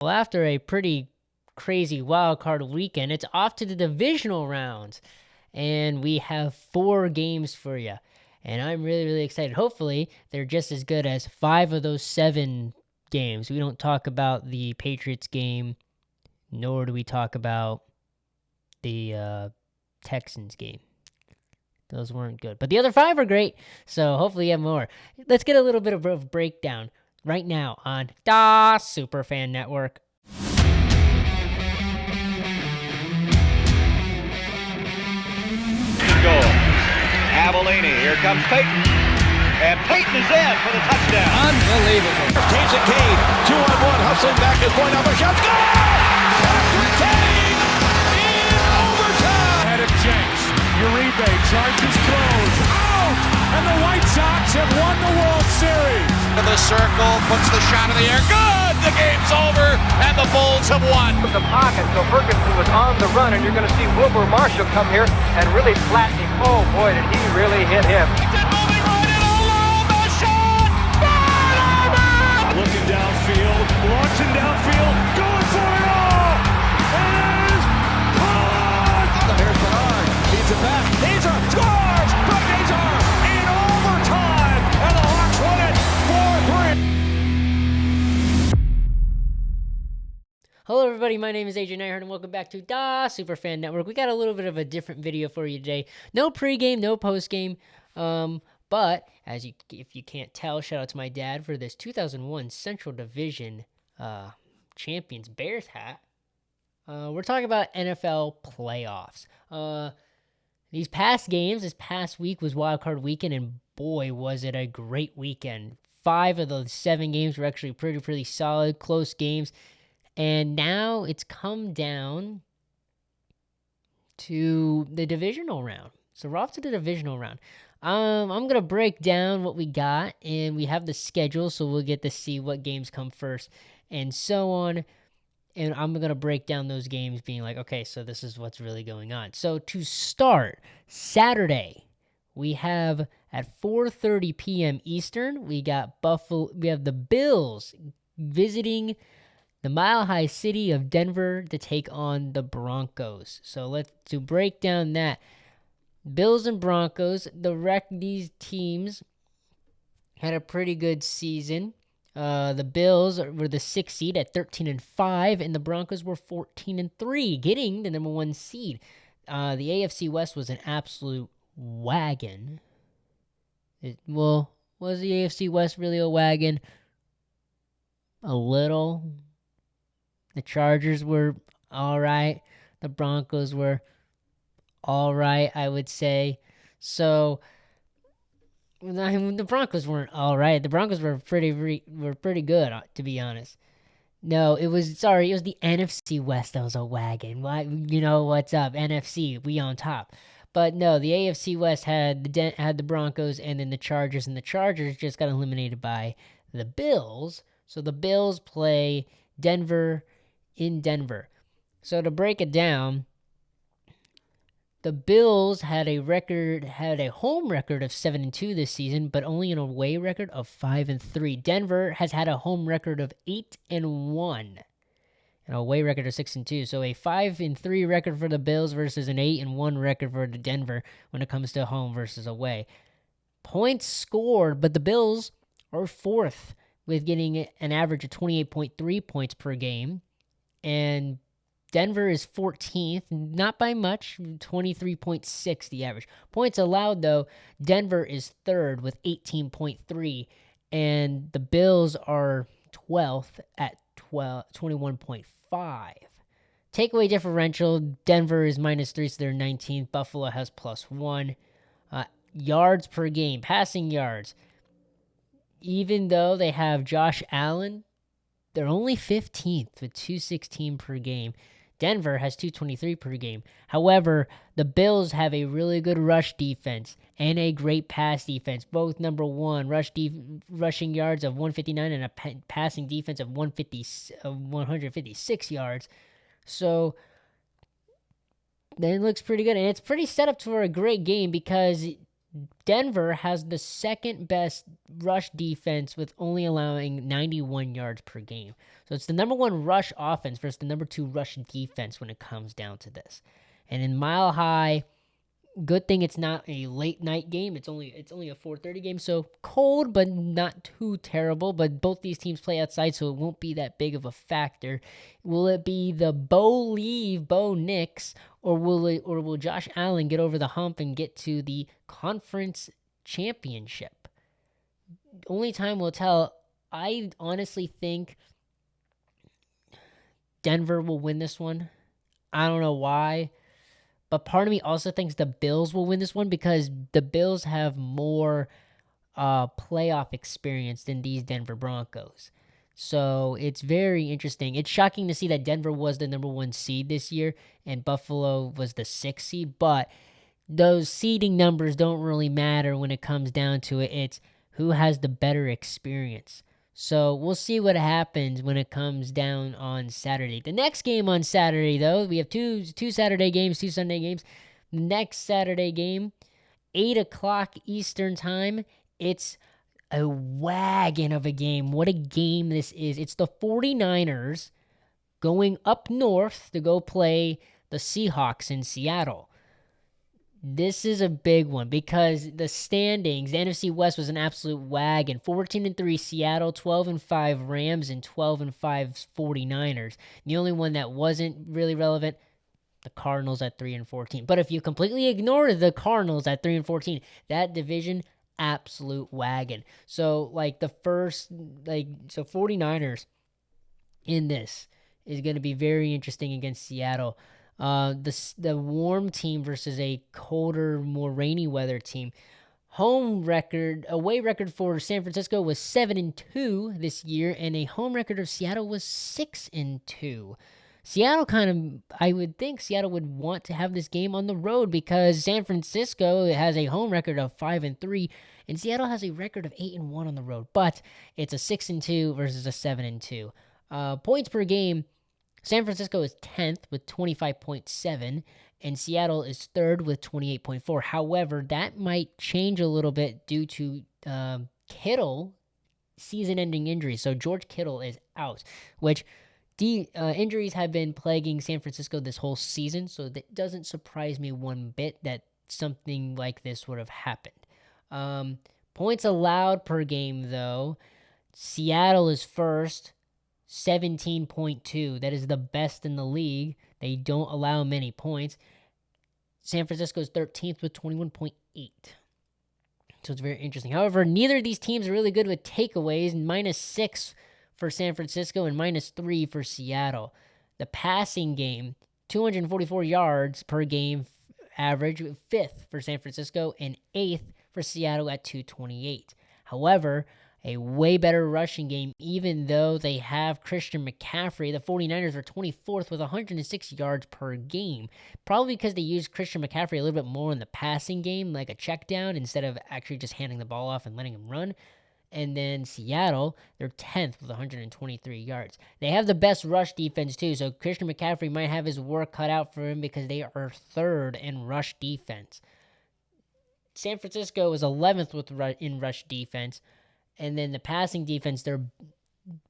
Well, after a pretty crazy wild card weekend, it's off to the divisional rounds, and we have 4 games for you. And I'm really, really excited. Hopefully, they're just as good as 5 of those 7 games. We don't talk about the Patriots game, nor do we talk about the Texans game. Those weren't good. But the other 5 are great, so hopefully you have more. Let's get a little bit of a breakdown right now on the Superfan Network. Goal. Avellini, here comes Peyton. And Peyton is in for the touchdown. Unbelievable. Takes a Cade. 2-on-1. Hustling back is point up. Shot. Goal! Patrick Kane in overtime. Ahead of Jenks. Uribe charges throws. Out! And the White Sox have won the World Series. To the circle. Puts the shot in the air. Good! The game's over. And the Bulls have won. From the pocket, so Ferguson was on the run, and you're going to see Wilbur Marshall come here and really flatten him. Oh, boy, did he really hit him. Moving right in over the shot. Looking downfield, launching downfield, going for it all. And caught! Here's Bernard. Feeds it back. Hazar scores from Hazar in overtime. And the Hawks win it 4-3. Hello, everybody. My name is AJ Nyhard, and welcome back to the Superfan Network. We got a little bit of a different video for you today. No pregame, no postgame. But if you can't tell, shout out to my dad for this 2001 Central Division Champions Bears hat. We're talking about NFL playoffs. These past games, this past week was Wild Card Weekend, and boy, was it a great weekend. 5 of those 7 games were actually pretty solid, close games. And now it's come down to the divisional round. So we're off to the divisional round. I'm going to break down what we got, and we have the schedule, so we'll get to see what games come first and so on. And I'm going to break down those games being like, okay, so this is what's really going on. So to start, Saturday, we have at 4:30 p.m. Eastern, we have the Bills visiting the Mile High City of Denver to take on the Broncos. So to break down that, Bills and Broncos, these teams had a pretty good season. The Bills were the 6th seed at 13-5, and the Broncos were 14-3, getting the number 1 seed. The AFC West was an absolute wagon. Was the AFC West really a wagon? A little. The Chargers were all right. The Broncos were all right, I would say. So the Broncos weren't all right. The Broncos were pretty good, to be honest. No, it was the NFC West that was a wagon. You know what's up, NFC, we on top. But no, the AFC West had the Broncos and then the Chargers, and the Chargers just got eliminated by the Bills. So the Bills play Denver in Denver. So to break it down, the Bills had a home record of 7-2 this season, but only an away record of 5-3. Denver has had a home record of 8-1, an away record of 6-2. So a 5-3 record for the Bills versus an 8-1 record for the Denver when it comes to home versus away. Points scored, but the Bills are 4th with getting an average of 28.3 points per game. And Denver is 14th, not by much, 23.6 the average. Points allowed, though, Denver is 3rd with 18.3, and the Bills are 12th at 21.5. Takeaway differential, Denver is -3, so they're 19th. Buffalo has +1. Yards per game, passing yards. Even though they have Josh Allen, they're only 15th with 216 per game. Denver has 223 per game. However, the Bills have a really good rush defense and a great pass defense. Both number 1 rushing yards of 159 and a passing defense of 156 yards. So that looks pretty good, and it's pretty set up for a great game because Denver has the second best rush defense with only allowing 91 yards per game. So it's the number 1 rush offense versus the number 2 rush defense when it comes down to this. And in Mile High, good thing it's not a late night game. It's only a 4:30 game, so cold but not too terrible. But both these teams play outside, so it won't be that big of a factor. Will it be the Bo Nix, or will Josh Allen get over the hump and get to the conference championship? Only time will tell. I honestly think Denver will win this one. I don't know why. But part of me also thinks the Bills will win this one because the Bills have more playoff experience than these Denver Broncos. So it's very interesting. It's shocking to see that Denver was the number 1 seed this year and Buffalo was the 6th seed. But those seeding numbers don't really matter when it comes down to it. It's who has the better experience. So we'll see what happens when it comes down on Saturday. The next game on Saturday, though, we have two Saturday games, 2 Sunday games. The next Saturday game, 8 o'clock Eastern time. It's a wagon of a game. What a game this is. It's the 49ers going up north to go play the Seahawks in Seattle. This is a big one because the standings, the NFC West was an absolute wagon. 14-3 Seattle, 12-5 Rams, and 12-5 49ers. The only one that wasn't really relevant, the Cardinals at 3-14. But if you completely ignore the Cardinals at 3-14, that division, absolute wagon. So 49ers in this is going to be very interesting against Seattle. The warm team versus a colder, more rainy weather team. Away record for San Francisco was 7-2 this year, and a home record of Seattle was 6-2. I would think Seattle would want to have this game on the road because San Francisco has a home record of 5-3, and Seattle has a record of 8-1 on the road. But it's a 6-2 versus a 7-2. Points per game. San Francisco is 10th with 25.7, and Seattle is 3rd with 28.4. However, that might change a little bit due to Kittle season-ending injury. So George Kittle is out, which injuries have been plaguing San Francisco this whole season, so that doesn't surprise me one bit that something like this would have happened. Points allowed per game, though. Seattle is first. 17.2. That is the best in the league. They don't allow many points. San Francisco is 13th with 21.8. So it's very interesting. However, neither of these teams are really good with takeaways. -6 for San Francisco and -3 for Seattle. The passing game, 244 yards per game average, 5th for San Francisco and 8th for Seattle at 228. However, a way better rushing game, even though they have Christian McCaffrey. The 49ers are 24th with 106 yards per game. Probably because they use Christian McCaffrey a little bit more in the passing game, like a check down, instead of actually just handing the ball off and letting him run. And then Seattle, they're 10th with 123 yards. They have the best rush defense, too, so Christian McCaffrey might have his work cut out for him because they are 3rd in rush defense. San Francisco is 11th in rush defense. And then the passing defense, they're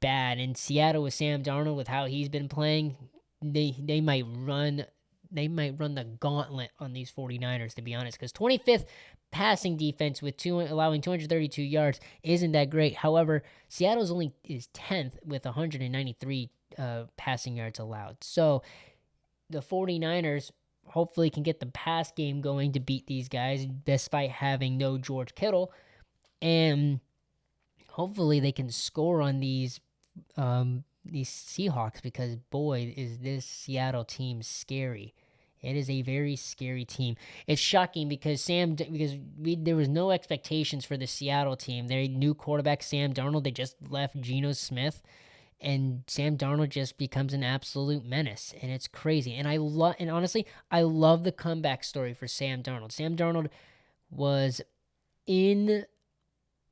bad. And Seattle with Sam Darnold, with how he's been playing, they might run the gauntlet on these 49ers, to be honest. Because 25th passing defense with allowing 232 yards isn't that great. However, Seattle is 10th with 193 passing yards allowed. So the 49ers hopefully can get the pass game going to beat these guys, despite having no George Kittle. And hopefully they can score on these Seahawks, because boy, is this Seattle team scary. It is a very scary team. It's shocking because there was no expectations for the Seattle team. Their new quarterback Sam Darnold, they just left Geno Smith, and Sam Darnold just becomes an absolute menace, and it's crazy. And honestly, I love the comeback story for Sam Darnold. Sam Darnold was in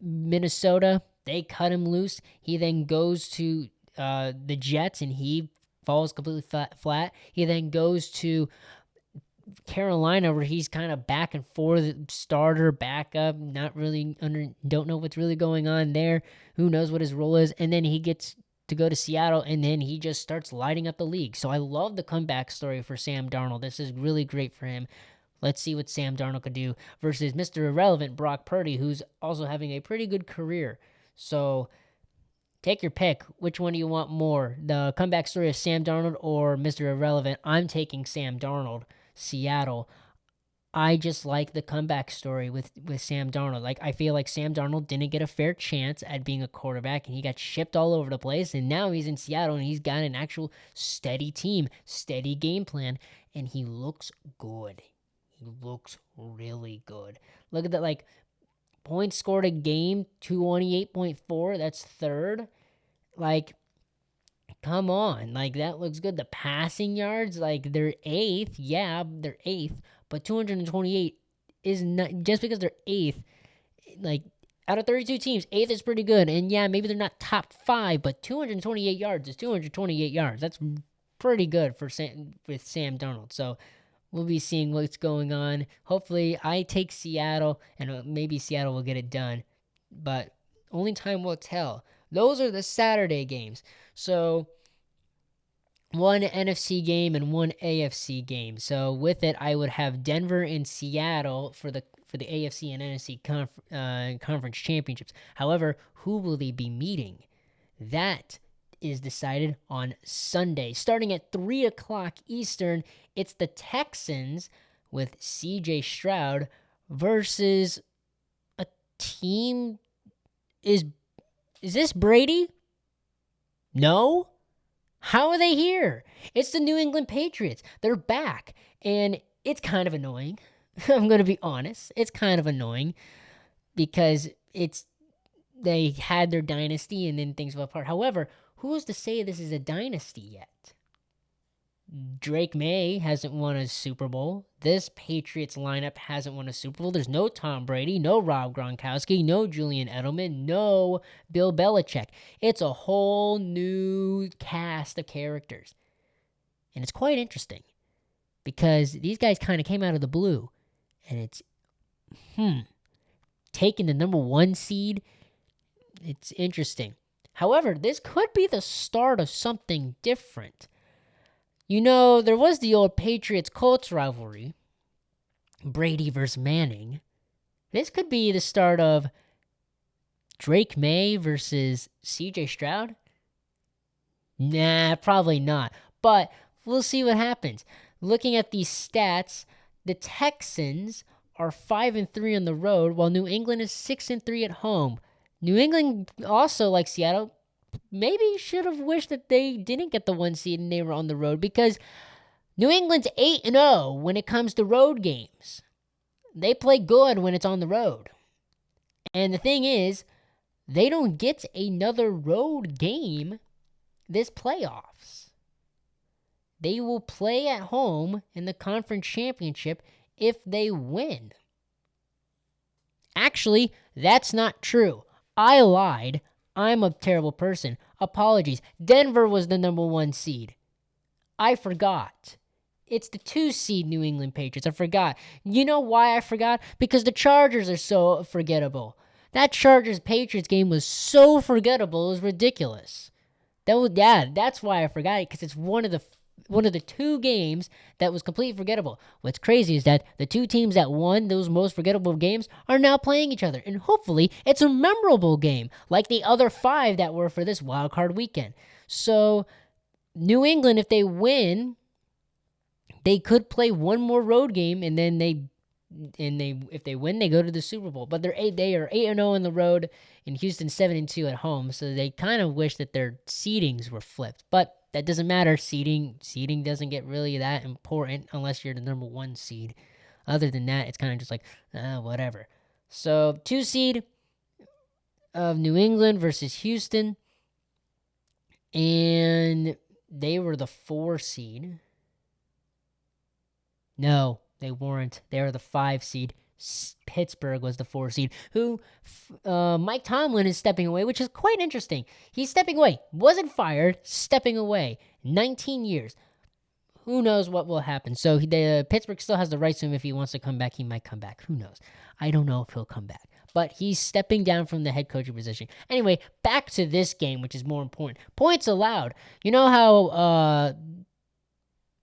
Minnesota. They cut him loose. He then goes to the Jets, and he falls completely flat. He then goes to Carolina, where he's kind of back and forth, starter, backup, don't know what's really going on there. Who knows what his role is? And then he gets to go to Seattle, and then he just starts lighting up the league. So I love the comeback story for Sam Darnold. This is really great for him. Let's see what Sam Darnold could do versus Mr. Irrelevant Brock Purdy, who's also having a pretty good career. So take your pick. Which one do you want more? The comeback story of Sam Darnold or Mr. Irrelevant? I'm taking Sam Darnold, Seattle. I just like the comeback story with Sam Darnold. Like, I feel like Sam Darnold didn't get a fair chance at being a quarterback, and he got shipped all over the place, and now he's in Seattle, and he's got an actual steady team, steady game plan, and he looks good. He looks really good. Look at that, like, points scored a game, 228.4. That's third. Like, come on. Like, that looks good. The passing yards, like, they're eighth. Yeah, they're eighth. But 228 is not, just because they're eighth, like, out of 32 teams, eighth is pretty good. And yeah, maybe they're not top 5, but 228 yards is 228 yards. That's pretty good with Sam Darnold. So we'll be seeing what's going on. Hopefully, I take Seattle, and maybe Seattle will get it done. But only time will tell. Those are the Saturday games. So one NFC game and one AFC game. So with it, I would have Denver and Seattle for the AFC and NFC conference championships. However, who will they be meeting? That is decided on Sunday. Starting at 3 o'clock Eastern, it's the Texans with C.J. Stroud versus a team. Is this Brady? No? How are they here? It's the New England Patriots. They're back, and it's kind of annoying. I'm going to be honest. It's kind of annoying because they had their dynasty and then things fell apart. However, who's to say this is a dynasty yet? Drake May hasn't won a Super Bowl. This Patriots lineup hasn't won a Super Bowl. There's no Tom Brady, no Rob Gronkowski, no Julian Edelman, no Bill Belichick. It's a whole new cast of characters. And it's quite interesting because these guys kind of came out of the blue. And it's, taking the number 1 seed. It's interesting. However, this could be the start of something different. You know, there was the old Patriots-Colts rivalry, Brady versus Manning. This could be the start of Drake May versus C.J. Stroud. Nah, probably not. But we'll see what happens. Looking at these stats, the Texans are 5-3 on the road, while New England is 6-3 at home. New England, also like Seattle, maybe should have wished that they didn't get the 1 seed and they were on the road, because New England's 8-0 when it comes to road games. They play good when it's on the road. And the thing is, they don't get another road game this playoffs. They will play at home in the conference championship if they win. Actually, that's not true. I lied. I'm a terrible person. Apologies. Denver was the number 1 seed. I forgot. It's the 2 seed New England Patriots. I forgot. You know why I forgot? Because the Chargers are so forgettable. That Chargers-Patriots game was so forgettable, it was ridiculous. That's why I forgot it, because it's one of the 2 games that was completely forgettable. What's crazy is that the 2 teams that won those most forgettable games are now playing each other, and hopefully it's a memorable game, like the other 5 that were for this wild card weekend. So, New England, if they win, they could play one more road game, and then if they win, they go to the Super Bowl. But they are 8-0 on the road, and Houston 7-2 at home. So they kind of wish that their seedings were flipped. But that doesn't matter. Seeding doesn't get really that important unless you're the number 1 seed. Other than that, it's kind of just like whatever. So 2 seed of New England versus Houston, and they were the 4 seed. No, they weren't. They were the 5 seed. Pittsburgh was the 4 seed, who Mike Tomlin is stepping away, which is quite interesting. He's stepping away. Wasn't fired, stepping away. 19 years. who knows what will happen. So Pittsburgh still has the right to him. If he wants to come back, he might come back. Who knows? I don't know if he'll come back. But he's stepping down from the head coaching position. Anyway, back to this game, which is more important. Points allowed. You know how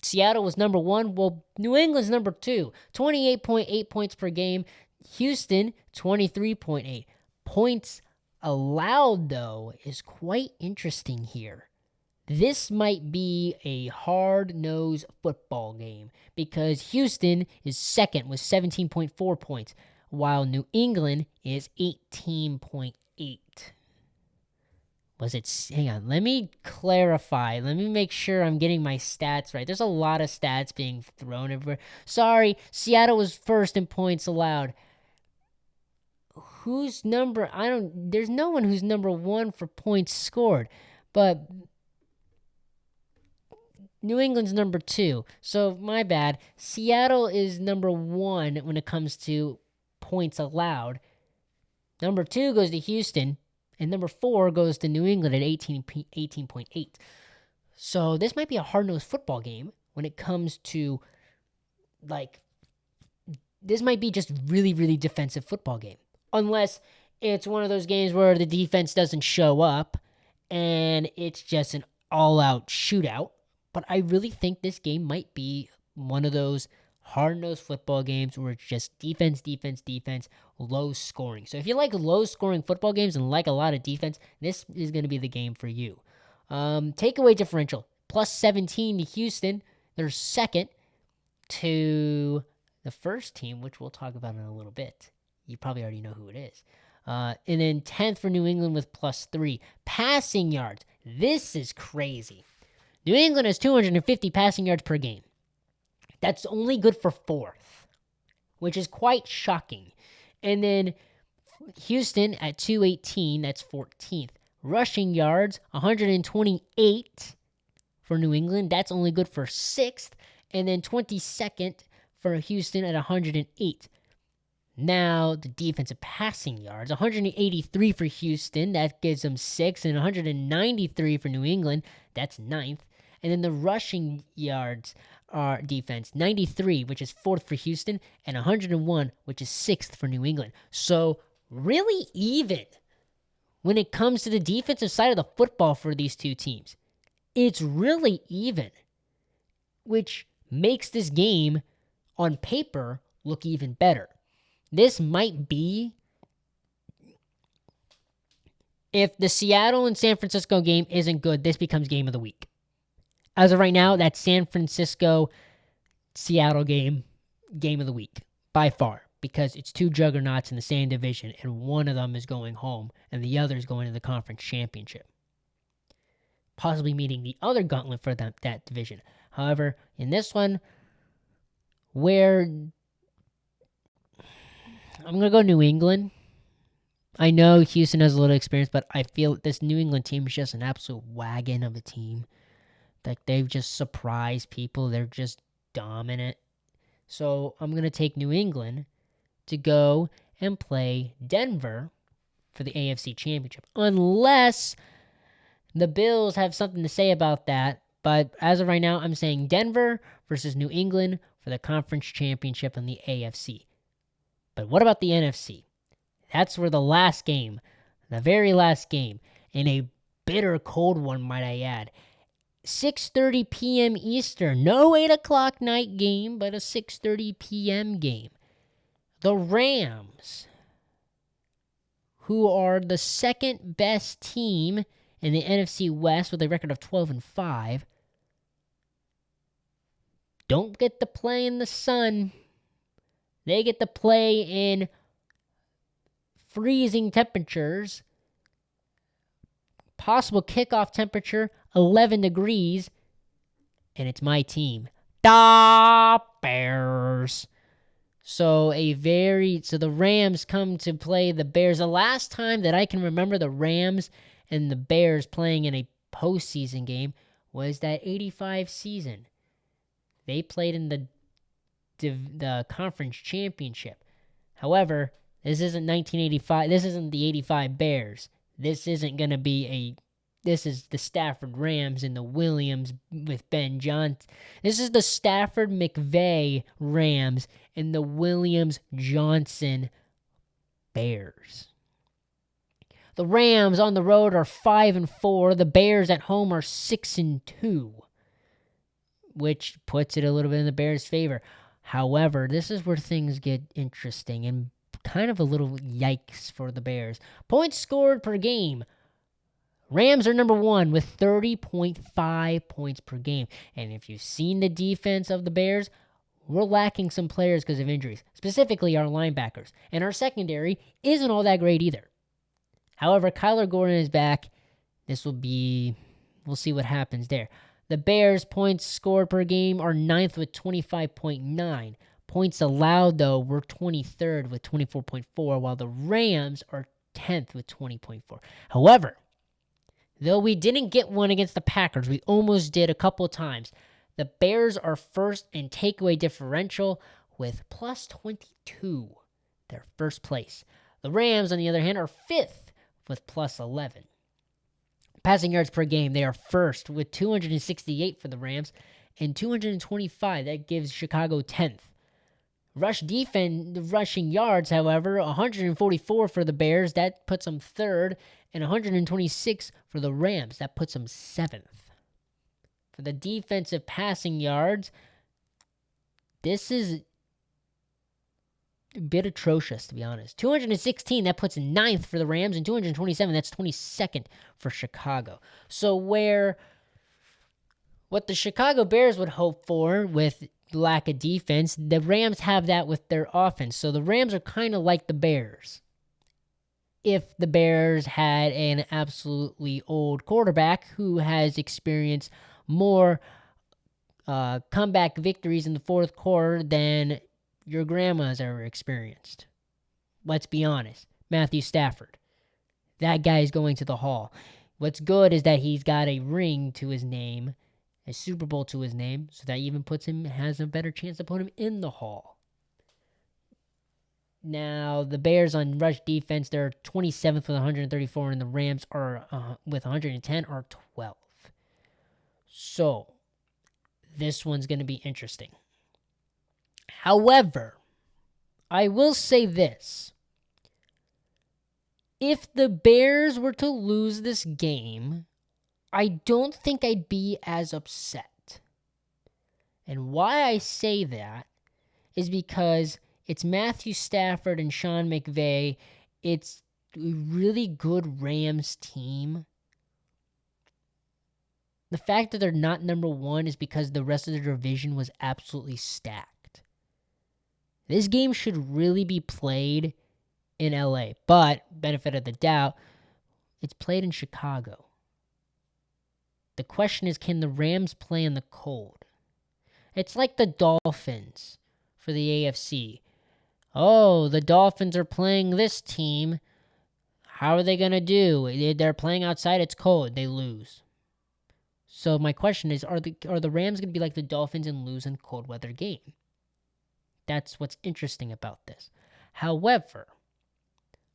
Seattle was number 1? Well, New England's number 2. 28.8 points per game. Houston, 23.8. Points allowed, though, is quite interesting here. This might be a hard-nosed football game because Houston is second with 17.4 points, while New England is 18.8. Hang on, let me clarify. Let me make sure I'm getting my stats right. There's a lot of stats being thrown everywhere. Sorry, Seattle was first in points allowed. There's no one who's number 1 for points scored, but New England's number 2. So, my bad. Seattle is number 1 when it comes to points allowed. Number 2 goes to Houston, and number 4 goes to New England at 18.8. So, this might be a hard-nosed football game when it comes to, this might be just really, really defensive football game. Unless it's one of those games where the defense doesn't show up, and it's just an all-out shootout. But I really think this game might be one of those hard-nosed football games where it's just defense, low scoring. So if you like low-scoring football games and like a lot of defense, this is going to be the game for you. Takeaway differential, plus 17 to Houston. They're second to the first team, which we'll talk about in a little bit. You probably already know who it is. And then 10th for New England with plus 3. Passing yards. This is crazy. New England has 250 passing yards per game. That's only good for 4th, which is quite shocking. And then Houston at 218, that's 14th. Rushing yards, 128 for New England. That's only good for 6th. And then 22nd for Houston at 108. Now, the defensive passing yards, 183 for Houston. That gives them 6th. And 193 for New England. That's 9th. And then the rushing yards are defense, 93, which is 4th for Houston, and 101, which is 6th for New England. So really even when it comes to the defensive side of the football for these two teams. It's really even, which makes this game on paper look even better. This might be, if the Seattle and San Francisco game isn't good, this becomes game of the week. As of right now, that San Francisco-Seattle game of the week, by far, because it's two juggernauts in the same division, and one of them is going home, and the other is going to the conference championship, possibly meeting the other gauntlet for that division. However, in this one, where I'm going to go New England. I know Houston has a little experience, but I feel this New England team is just an absolute wagon of a team. Like, they've just surprised people. They're just dominant. So I'm going to take New England to go and play Denver for the AFC Championship. Unless the Bills have something to say about that. But as of right now, I'm saying Denver versus New England for the conference championship in the AFC. But what about the NFC? That's where the very last game, and a bitter cold one, might I add, 6:30 p.m. Eastern. No 8 o'clock night game, but a 6:30 p.m. game. The Rams, who are the second best team in the NFC West with a record of 12-5, don't get to play in the sun. They get to play in freezing temperatures. Possible kickoff temperature, 11 degrees. And it's my team, the Bears. So the Rams come to play the Bears. The last time that I can remember the Rams and the Bears playing in a postseason game was that 85 season. They played in the conference championship. However, this isn't 1985. This isn't the 85 Bears. This isn't going to be This is the Stafford Rams and the Williams with Ben Johnson. This is the Stafford McVay Rams and the Williams Johnson Bears. The Rams on the road are 5-4. The Bears at home are 6-2, which puts it a little bit in the Bears' favor. However, this is where things get interesting and kind of a little yikes for the Bears. Points scored per game. Rams are number 1 with 30.5 points per game. And if you've seen the defense of the Bears, we're lacking some players because of injuries, specifically our linebackers. And our secondary isn't all that great either. However, Kyler Gordon is back. We'll see what happens there. The Bears' points scored per game are 9th with 25.9. Points allowed, though, were 23rd with 24.4, while the Rams are 10th with 20.4. However, though we didn't get one against the Packers, we almost did a couple times. The Bears are first in takeaway differential with plus 22. They're first place. The Rams, on the other hand, are 5th with plus 11. Passing yards per game, they are first with 268 for the Rams and 225. That gives Chicago 10th. Rushing yards, however, 144 for the Bears. That puts them 3rd. And 126 for the Rams. That puts them 7th. For the defensive passing yards, this is a bit atrocious, to be honest. 216, that puts 9th for the Rams, and 227, that's 22nd for Chicago. So what the Chicago Bears would hope for with lack of defense, the Rams have that with their offense. So the Rams are kind of like the Bears. If the Bears had an absolutely old quarterback who has experienced more comeback victories in the fourth quarter than your grandma's ever experienced. Let's be honest. Matthew Stafford. That guy is going to the Hall. What's good is that he's got a ring to his name, a Super Bowl to his name, so that even has a better chance to put him in the Hall. Now, the Bears on rush defense, they're 27th with 134, and the Rams are with 110 are 12th. So, this one's going to be interesting. However, I will say this. If the Bears were to lose this game, I don't think I'd be as upset. And why I say that is because it's Matthew Stafford and Sean McVay. It's a really good Rams team. The fact that they're not number 1 is because the rest of the division was absolutely stacked. This game should really be played in LA, but benefit of the doubt, it's played in Chicago. The question is, can the Rams play in the cold? It's like the Dolphins for the AFC. Oh, the Dolphins are playing this team. How are they going to do? They're playing outside, it's cold, they lose. So my question is, are the Rams going to be like the Dolphins and lose in a cold weather game? That's what's interesting about this. However,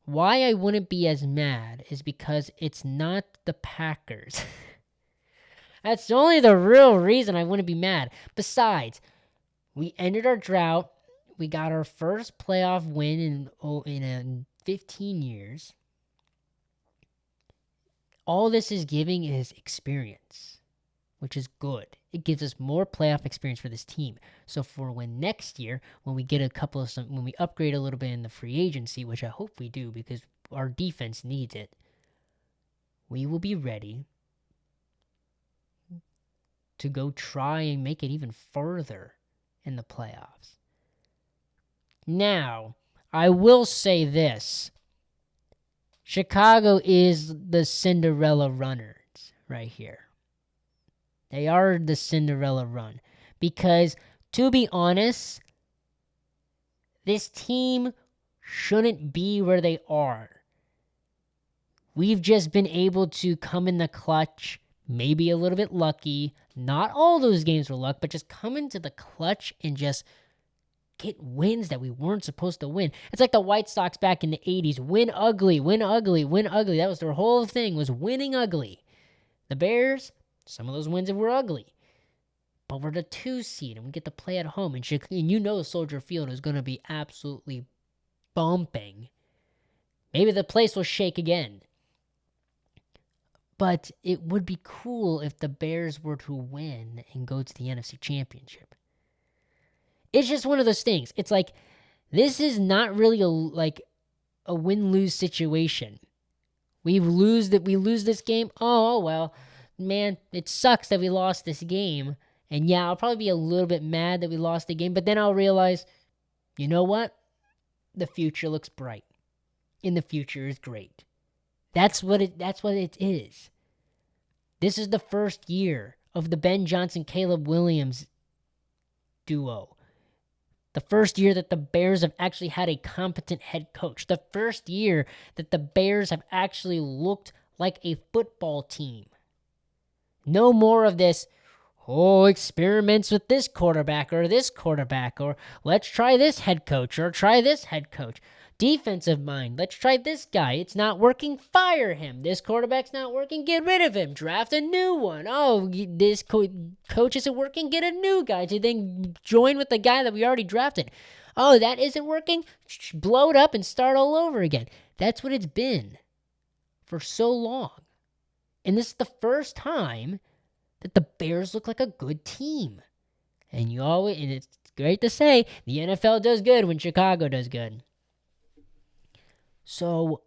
why I wouldn't be as mad is because it's not the Packers. That's only the real reason I wouldn't be mad. Besides, we ended our drought. We got our first playoff win in 15 years. All this is giving is experience, which is good. It gives us more playoff experience for this team. So for when next year, when we get when we upgrade a little bit in the free agency, which I hope we do because our defense needs it, we will be ready to go try and make it even further in the playoffs. Now, I will say this. Chicago is the Cinderella runners right here. They are the Cinderella run. Because, to be honest, this team shouldn't be where they are. We've just been able to come in the clutch, maybe a little bit lucky. Not all those games were luck, but just come into the clutch and just get wins that we weren't supposed to win. It's like the White Sox back in the 80s. Win ugly, win ugly, win ugly. That was their whole thing, was winning ugly. The Bears, some of those wins were ugly. But we're the 2 seed, and we get to play at home. And you know Soldier Field is going to be absolutely bumping. Maybe the place will shake again. But it would be cool if the Bears were to win and go to the NFC Championship. It's just one of those things. It's like, this is not really a win-lose situation. We lose this game. Oh, well, man, it sucks that we lost this game. And yeah, I'll probably be a little bit mad that we lost the game, but then I'll realize, you know what? The future looks bright. And the future is great. That's what it is. This is the first year of the Ben Johnson, Caleb Williams duo. The first year that the Bears have actually had a competent head coach. The first year that the Bears have actually looked like a football team. No more of this, experiments with this quarterback, or let's try this head coach, or try this head coach. Defensive mind, let's try this guy. It's not working, fire him. This quarterback's not working, get rid of him. Draft a new one. Oh, this coach isn't working, get a new guy to then join with the guy that we already drafted. Oh, that isn't working, blow it up and start all over again. That's what it's been for so long. And this is the first time that the Bears look like a good team. And it's great to say, the NFL does good when Chicago does good. So,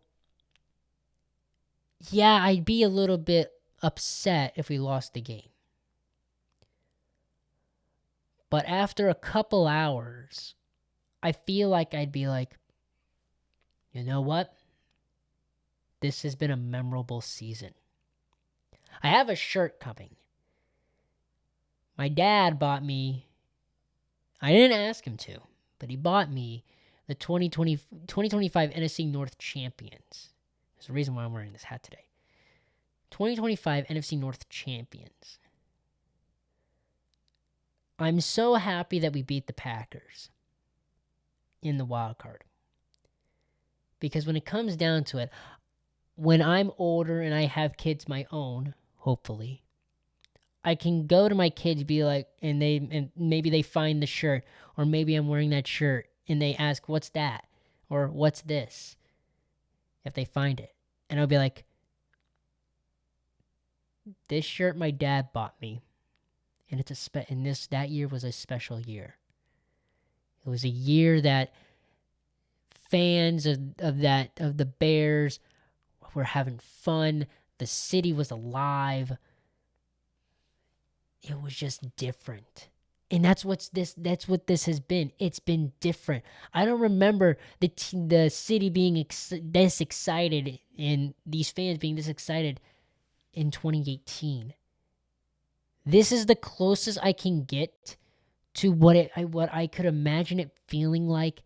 yeah, I'd be a little bit upset if we lost the game. But after a couple hours, I feel like I'd be like, you know what? This has been a memorable season. I have a shirt coming. My dad bought me, I didn't ask him to, but he bought me the 2025 NFC North champions. There's a reason why I'm wearing this hat today. 2025 NFC North champions. I'm so happy that we beat the Packers in the wild card. Because when it comes down to it, when I'm older and I have kids my own, hopefully, I can go to my kids, be like, and maybe they find the shirt, or maybe I'm wearing that shirt, and they ask, what's that? Or what's this? If they find it. And I'll be like, this shirt my dad bought me. And that year was a special year. It was a year that fans of the Bears were having fun. The city was alive. It was just different. And that's what this has been. It's been different. I don't remember the city being this excited and these fans being this excited in 2018. This is the closest I can get to what I could imagine it feeling like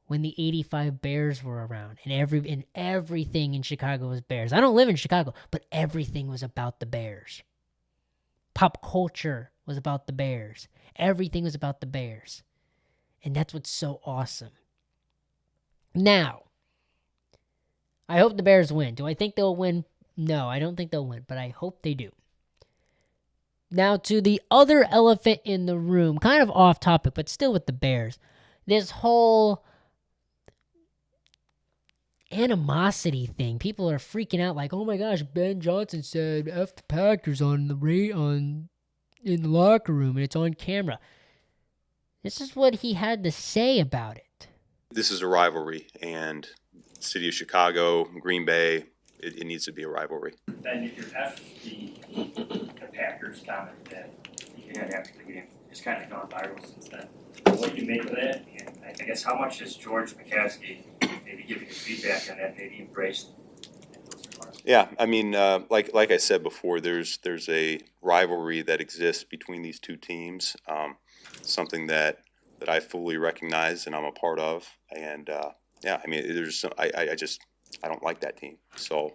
when the 85 Bears were around and everything in Chicago was Bears. I don't live in Chicago, but everything was about the Bears. Pop culture was about the Bears. Everything was about the Bears. And that's what's so awesome. Now, I hope the Bears win. Do I think they'll win? No, I don't think they'll win, but I hope they do. Now to the other elephant in the room, kind of off topic, but still with the Bears. This whole animosity thing. People are freaking out like, oh my gosh, Ben Johnson said F the Packers in the locker room, and it's on camera. This is what he had to say about it. This is a rivalry, and city of Chicago, Green Bay, it needs to be a rivalry. Ben, if you're F the Packers comment that you had after the game, it's kind of gone viral since then. What do you make of that? And I guess how much has George McCaskey maybe giving you feedback on that, maybe embraced those remarks? Yeah, I mean, like I said before, there's a rivalry that exists between these two teams, something that I fully recognize and I'm a part of. And yeah, I mean, I don't like that team. So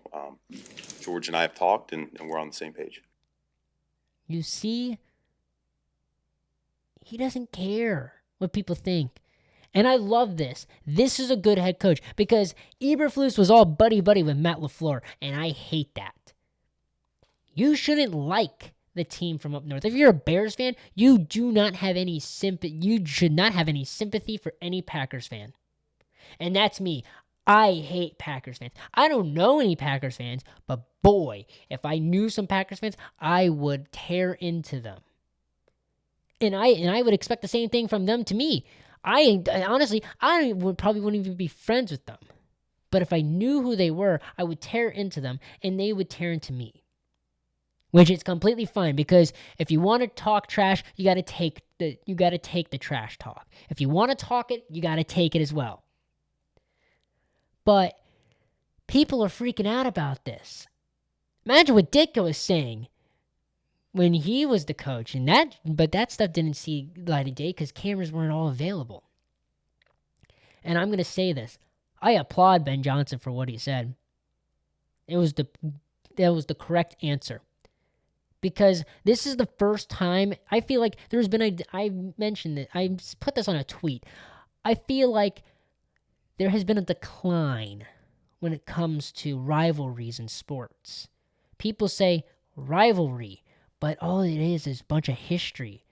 George and I have talked, and we're on the same page. You see, he doesn't care what people think. And I love this. This is a good head coach because Eberflus was all buddy-buddy with Matt LaFleur, and I hate that. You shouldn't like the team from up north. If you're a Bears fan, you do not have any sympathy. You should not have any sympathy for any Packers fan. And that's me. I hate Packers fans. I don't know any Packers fans, but boy, if I knew some Packers fans, I would tear into them. And I would expect the same thing from them to me. Honestly, I wouldn't even be friends with them. But if I knew who they were, I would tear into them, and they would tear into me. Which is completely fine, because if you want to talk trash, you got to take the trash talk. If you want to talk it, you got to take it as well. But people are freaking out about this. Imagine what Ditka was saying when he was the coach, but that stuff didn't see light of day because cameras weren't all available. And I'm going to say this. I applaud Ben Johnson for what he said. That was the correct answer. Because this is the first time, I feel like there's been I mentioned it, I put this on a tweet. I feel like there has been a decline when it comes to rivalries in sports. People say rivalry, but all it is a bunch of history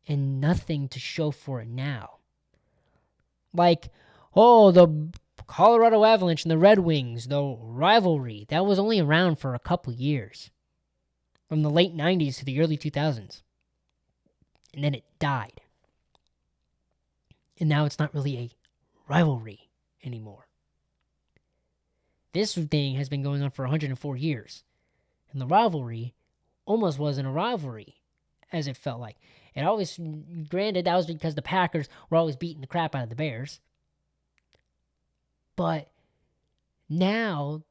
and nothing to show for it now. Like, the Colorado Avalanche and the Red Wings, the rivalry, that was only around for a couple years. From the late 90s to the early 2000s. And then it died. And now it's not really a rivalry anymore. This thing has been going on for 104 years. And the rivalry almost wasn't a rivalry, as it felt like. It always, granted, that was because the Packers were always beating the crap out of the Bears. But now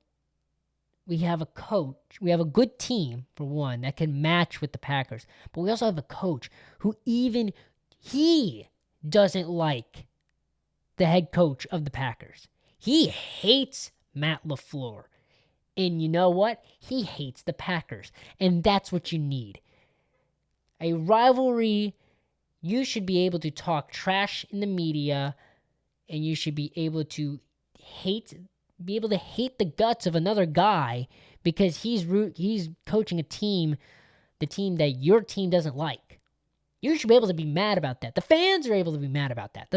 we have a coach. We have a good team, for one, that can match with the Packers. But we also have a coach who he doesn't like the head coach of the Packers. He hates Matt LaFleur. And you know what? He hates the Packers. And that's what you need. A rivalry, you should be able to talk trash in the media, and you should be able to hate the guts of another guy because he's coaching a team, the team that your team doesn't like. You should be able to be mad about that. The fans are able to be mad about that.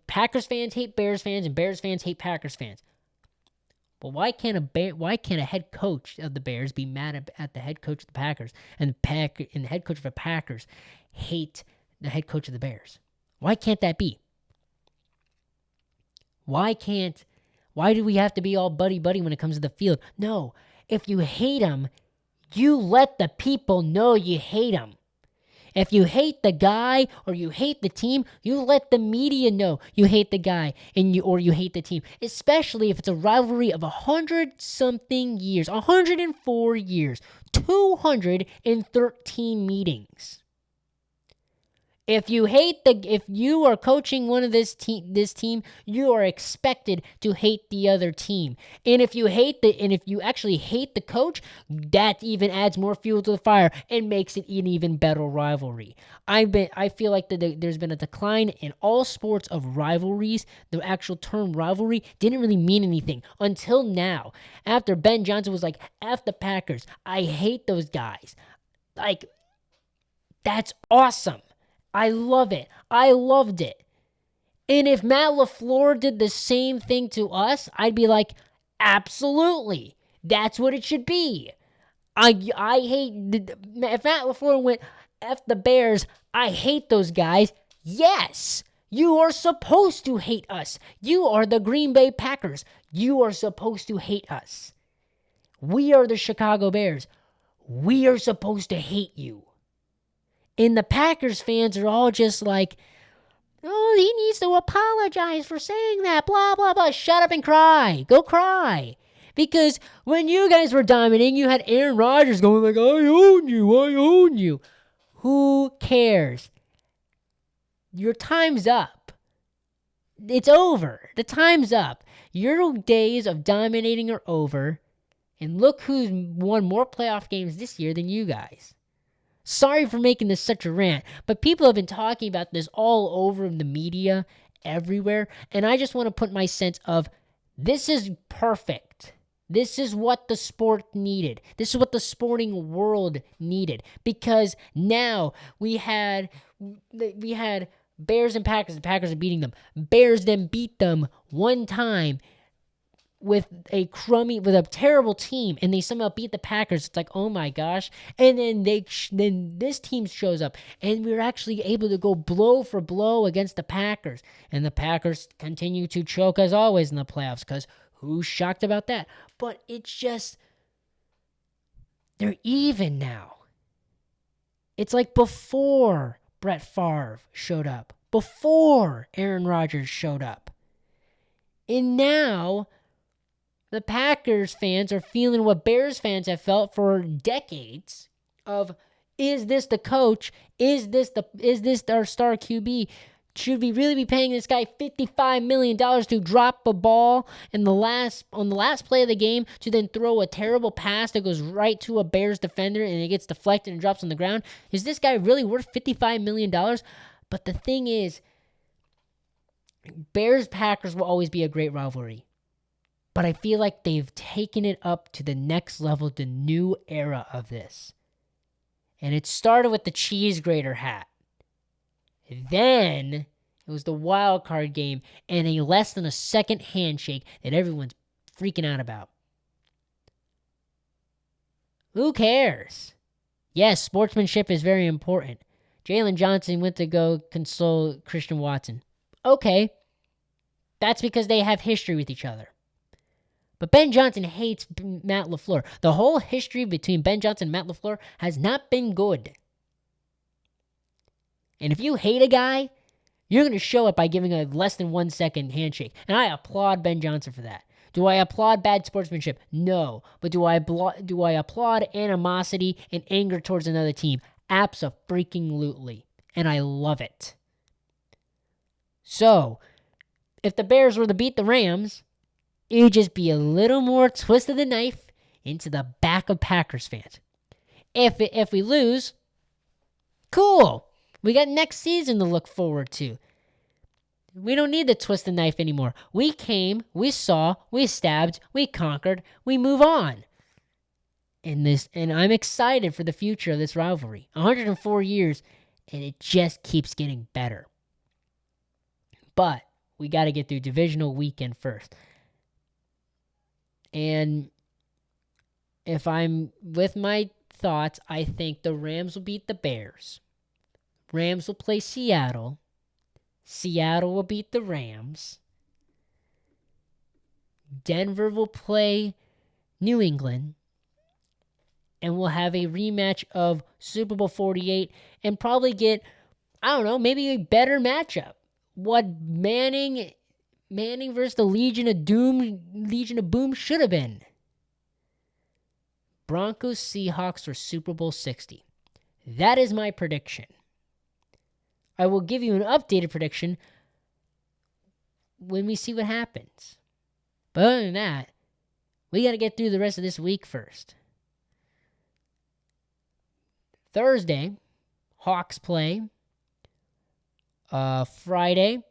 Packers fans hate Bears fans, and Bears fans hate Packers fans. But why can't a head coach of the Bears be mad at the head coach of the Packers, and the head coach of the Packers hate the head coach of the Bears? Why can't that be? Why do we have to be all buddy-buddy when it comes to the field? No, if you hate them, you let the people know you hate them. If you hate the guy or you hate the team, you let the media know you hate the guy or you hate the team. Especially if it's a rivalry of 100-something years, 104 years, 213 meetings. If you are coaching one of this team, you are expected to hate the other team. And if you actually hate the coach, that even adds more fuel to the fire and makes it an even better rivalry. I feel like there's been a decline in all sports of rivalries. The actual term rivalry didn't really mean anything until now. After Ben Johnson was like, F the Packers, I hate those guys. Like, that's awesome. I love it. I loved it. And if Matt LaFleur did the same thing to us, I'd be like, absolutely. That's what it should be. If Matt LaFleur went, F the Bears, I hate those guys. Yes, you are supposed to hate us. You are the Green Bay Packers. You are supposed to hate us. We are the Chicago Bears. We are supposed to hate you. And the Packers fans are all just like, oh, he needs to apologize for saying that, blah, blah, blah. Shut up and cry. Go cry. Because when you guys were dominating, you had Aaron Rodgers going like, I own you. Who cares? Your time's up. It's over. The time's up. Your days of dominating are over. And look who's won more playoff games this year than you guys. Sorry for making this such a rant, but people have been talking about this all over the media, everywhere, and I just want to put my sense of, this is perfect. This is what the sport needed. This is what the sporting world needed. Because now we had Bears and Packers. The Packers are beating them. Bears then beat them one time with a terrible team, and they somehow beat the Packers. It's like, oh my gosh. And then then this team shows up, and we're actually able to go blow for blow against the Packers. And the Packers continue to choke as always in the playoffs, because who's shocked about that? But it's just, they're even now. It's like before Brett Favre showed up, before Aaron Rodgers showed up. And now the Packers fans are feeling what Bears fans have felt for decades of, is this the coach? Is this our star QB? Should we really be paying this guy $55 million to drop a ball on the last play of the game, to then throw a terrible pass that goes right to a Bears defender and it gets deflected and drops on the ground? Is this guy really worth $55 million? But the thing is, Bears-Packers will always be a great rivalry. But I feel like they've taken it up to the next level, the new era of this. And it started with the cheese grater hat. Then it was the wild card game and a less than a second handshake that everyone's freaking out about. Who cares? Yes, sportsmanship is very important. Jalen Johnson went to go console Christian Watson. Okay. That's because they have history with each other. But Ben Johnson hates Matt LaFleur. The whole history between Ben Johnson and Matt LaFleur has not been good. And if you hate a guy, you're going to show it by giving a less than 1 second handshake. And I applaud Ben Johnson for that. Do I applaud bad sportsmanship? No. But do I applaud animosity and anger towards another team? Abso-freaking-lutely. And I love it. So, if the Bears were to beat the Rams, it would just be a little more twist of the knife into the back of Packers fans. If we lose, cool. We got next season to look forward to. We don't need to twist the knife anymore. We came, we saw, we stabbed, we conquered, we move on. And I'm excited for the future of this rivalry. 104 years, and it just keeps getting better. But we got to get through divisional weekend first. And if I'm with my thoughts, I think the Rams will beat the Bears. Rams will play Seattle. Seattle will beat the Rams. Denver will play New England. And we'll have a rematch of Super Bowl 48 and probably get, I don't know, maybe a better matchup. What Manning versus the Legion of Boom should have been. Broncos Seahawks for Super Bowl 60. That is my prediction. I will give you an updated prediction when we see what happens. But other than that, we got to get through the rest of this week first. Thursday, Hawks play. Friday,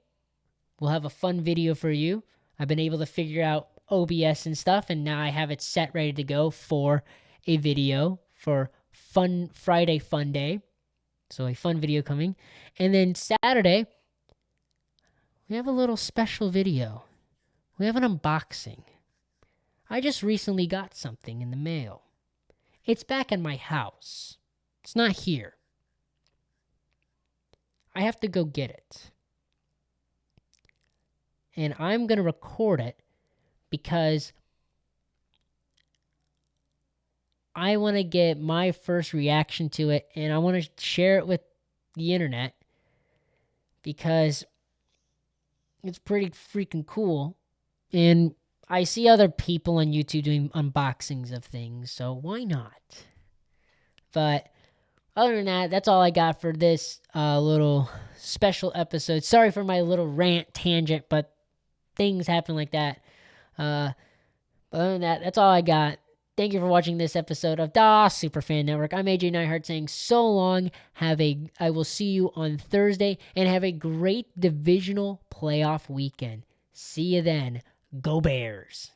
we'll have a fun video for you. I've been able to figure out OBS and stuff, and now I have it set ready to go for a video for Friday Fun Day. So a fun video coming. And then Saturday, we have a little special video. We have an unboxing. I just recently got something in the mail. It's back in my house. It's not here. I have to go get it. And I'm going to record it because I want to get my first reaction to it, and I want to share it with the internet because it's pretty freaking cool. And I see other people on YouTube doing unboxings of things, so why not? But other than that, that's all I got for this little special episode. Sorry for my little rant tangent, but things happen like that. But other than that, that's all I got. Thank you for watching this episode of Da Superfan Network. I'm AJ Neihart saying so long. I will see you on Thursday, and have a great divisional playoff weekend. See you then. Go Bears.